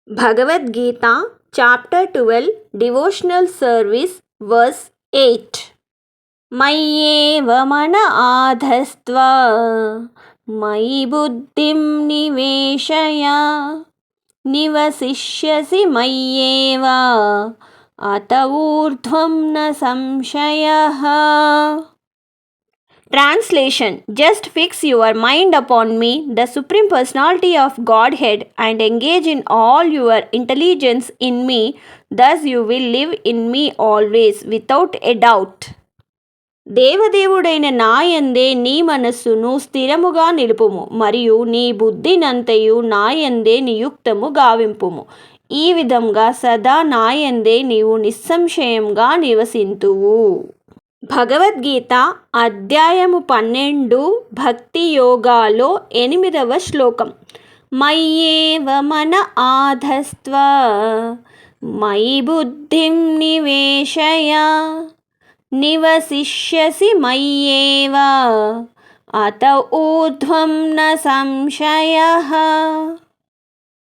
Bhagavad Gita, Chapter 12, Devotional Service, Verse 8. Mayyeva mana adhastva, mayi buddhim niveshaya, nivasishyasi mayyeva, ata urdhvam na samshayah. Translation: Just fix your mind upon me, the Supreme Personality of Godhead, and engage in all your intelligence in me. Thus you will live in me always, without a doubt. దేవదేవుడైన నాయందే నీ మనస్సును స్థిరముగా నిలుపుము, మరియు నీ బుద్ధినంతయు నాయందే నియుక్తము గావింపుము. ఈ విధంగా సదా నాయందే నీవు నిస్సంశయంగా నివసింతువు. భగవద్గీత అధ్యాయము 12 భక్తి యోగాలో 8వ శ్లోకం. మయ్యేవ మన ఆధస్త్వ మయి బుద్ధిం నివేశయ నివసిష్యసి మయ్యేవ అత ఊర్ధ్వం న సంశయః.